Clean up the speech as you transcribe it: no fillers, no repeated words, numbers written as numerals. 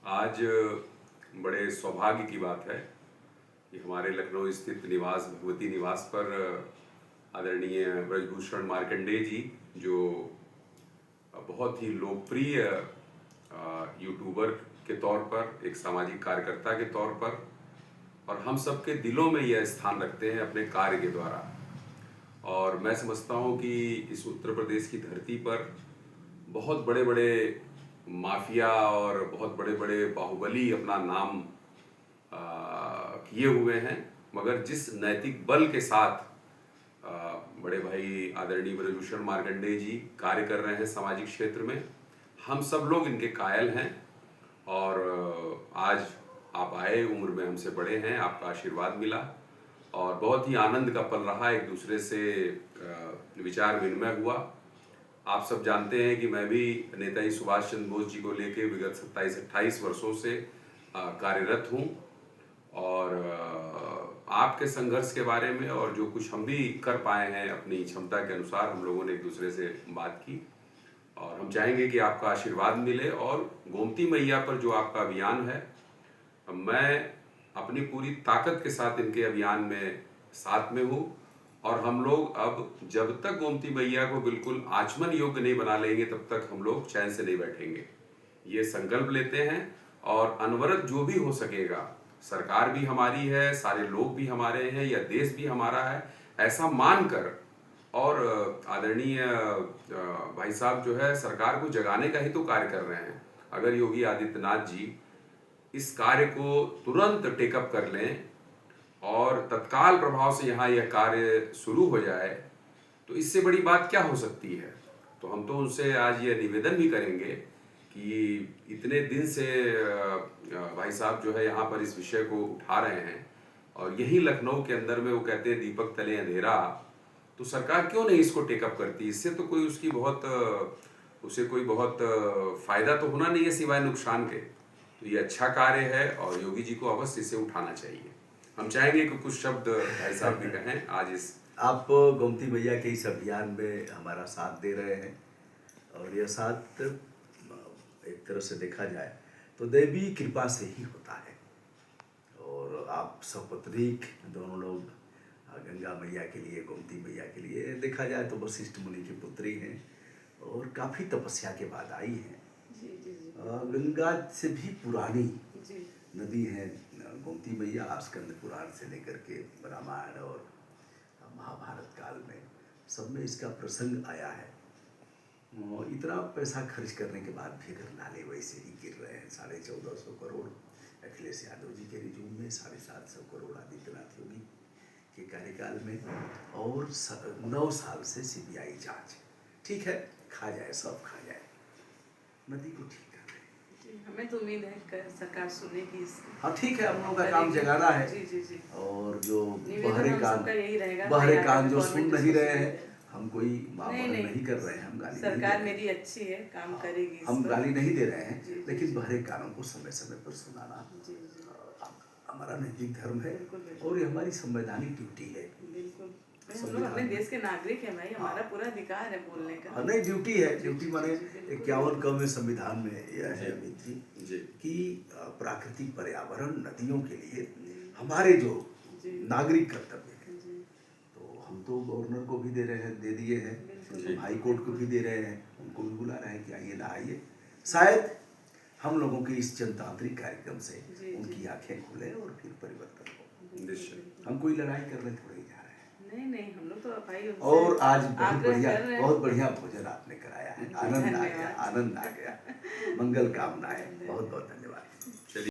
आज बड़े सौभाग्य की बात है कि हमारे लखनऊ स्थित निवास भगवती निवास पर आदरणीय ब्रजभूषण मार्कंडेय जी, जो बहुत ही लोकप्रिय यूट्यूबर के तौर पर, एक सामाजिक कार्यकर्ता के तौर पर और हम सबके दिलों में यह स्थान रखते हैं अपने कार्य के द्वारा। और मैं समझता हूँ कि इस उत्तर प्रदेश की धरती पर बहुत बड़े बड़े माफिया और बहुत बड़े बड़े बाहुबली अपना नाम किए हुए हैं, मगर जिस नैतिक बल के साथ बड़े भाई आदरणीय ब्रजभूषण मार्कंडेय जी कार्य कर रहे हैं सामाजिक क्षेत्र में, हम सब लोग इनके कायल हैं। और आज आप आए, उम्र में हमसे बड़े हैं, आपका आशीर्वाद मिला और बहुत ही आनंद का पल रहा, एक दूसरे से विचार विनिमय हुआ। आप सब जानते हैं कि मैं भी नेताजी सुभाष चंद्र बोस जी को लेकर विगत 27-28 वर्षों से कार्यरत हूँ और आपके संघर्ष के बारे में और जो कुछ हम भी कर पाए हैं अपनी क्षमता के अनुसार, हम लोगों ने एक दूसरे से बात की और हम चाहेंगे कि आपका आशीर्वाद मिले। और गोमती मैया पर जो आपका अभियान है, मैं अपनी पूरी ताकत के साथ इनके अभियान में साथ में हूँ और हम लोग अब जब तक गोमती मैया को बिल्कुल आचमन योग्य नहीं बना लेंगे तब तक हम लोग चैन से नहीं बैठेंगे। ये संकल्प लेते हैं और अनवरत जो भी हो सकेगा, सरकार भी हमारी है, सारे लोग भी हमारे हैं, यह देश भी हमारा है, ऐसा मानकर और आदरणीय भाई साहब जो है सरकार को जगाने का ही तो कार्य कर रहे हैं। अगर योगी आदित्यनाथ जी इस कार्य को तुरंत टेकअप कर लें और तत्काल प्रभाव से यहाँ यह कार्य शुरू हो जाए तो इससे बड़ी बात क्या हो सकती है। तो हम तो उनसे आज यह निवेदन भी करेंगे कि इतने दिन से भाई साहब जो है यहाँ पर इस विषय को उठा रहे हैं और यही लखनऊ के अंदर में वो कहते हैं दीपक तले अंधेरा, तो सरकार क्यों नहीं इसको टेकअप करती। इससे तो कोई उसकी उसे कोई बहुत फायदा तो होना नहीं है सिवाय नुकसान के। तो ये अच्छा कार्य है और योगी जी को अवश्य इसे उठाना चाहिए। हम चाहेंगे कि कुछ शब्द भाई साहब भी कहें आज इस। आप गोमती मैया के इस अभियान में हमारा साथ दे रहे हैं और यह साथ एक तरह से देखा जाए तो देवी कृपा से ही होता है। और आप सपत्नीक दोनों लोग गंगा मैया के लिए, गोमती मैया के लिए देखा जाए तो वशिष्ठ मुनि की पुत्री हैं और काफ़ी तपस्या के बाद आई हैं। गंगा से भी पुरानी नदी है गोमती मैया। स्कंद पुराण से लेकर के रामायण और महाभारत काल में सब में इसका प्रसंग आया है। इतना पैसा खर्च करने के बाद भी अगर नाले वैसे ही गिर रहे हैं, 1450 करोड़ अखिलेश यादव जी के रिज्यूम में, 750 करोड़ आदित्यनाथ योगी के कार्यकाल में, और 9 साल से सीबीआई जांच। ठीक है, खा जाए, सब खा जाए, नदी को ठीक कर रहे हैं। हमें तो उम्मीद है सरकार सुनेगी। हाँ ठीक है, हम लोगों का काम जगाना है। जी जी जी। और जो बहरे कान जो सुन नहीं रहे हैं, हम कोई नहीं कर रहे हैं, हम गाली सरकार मेरी अच्छी है, काम करेगी। हम गाली नहीं दे रहे हैं, लेकिन बहरे कानों को समय समय पर सुनाना हमारा नैतिक धर्म है और ये हमारी संवैधानिक ड्यूटी है। बिल्कुल, हम लोग अपने देश के नागरिक हैं भाई, हमारा पूरा अधिकार है बोलने का। नहीं, ड्यूटी है। ड्यूटी माने 51 संविधान में यह है अमित जी कि प्राकृतिक पर्यावरण, नदियों के लिए हमारे जो नागरिक कर्तव्य है, तो हम तो गवर्नर को भी दे रहे हैं, दे दिए हैं, हाई कोर्ट को भी दे रहे हैं, उनको भी बुला रहे हैं कि आइए नहाइए। शायद हम लोगों के इस जनतांत्रिक कार्यक्रम से उनकी आंखें खुले और फिर परिवर्तन हो। हम कोई लड़ाई करने थोड़ी जा रहे हैं। नहीं, हम लोग तो भाई। और आज बहुत बढ़िया भोजन आपने कराया है, आनंद आ गया। मंगल कामनाएं, बहुत बहुत धन्यवाद।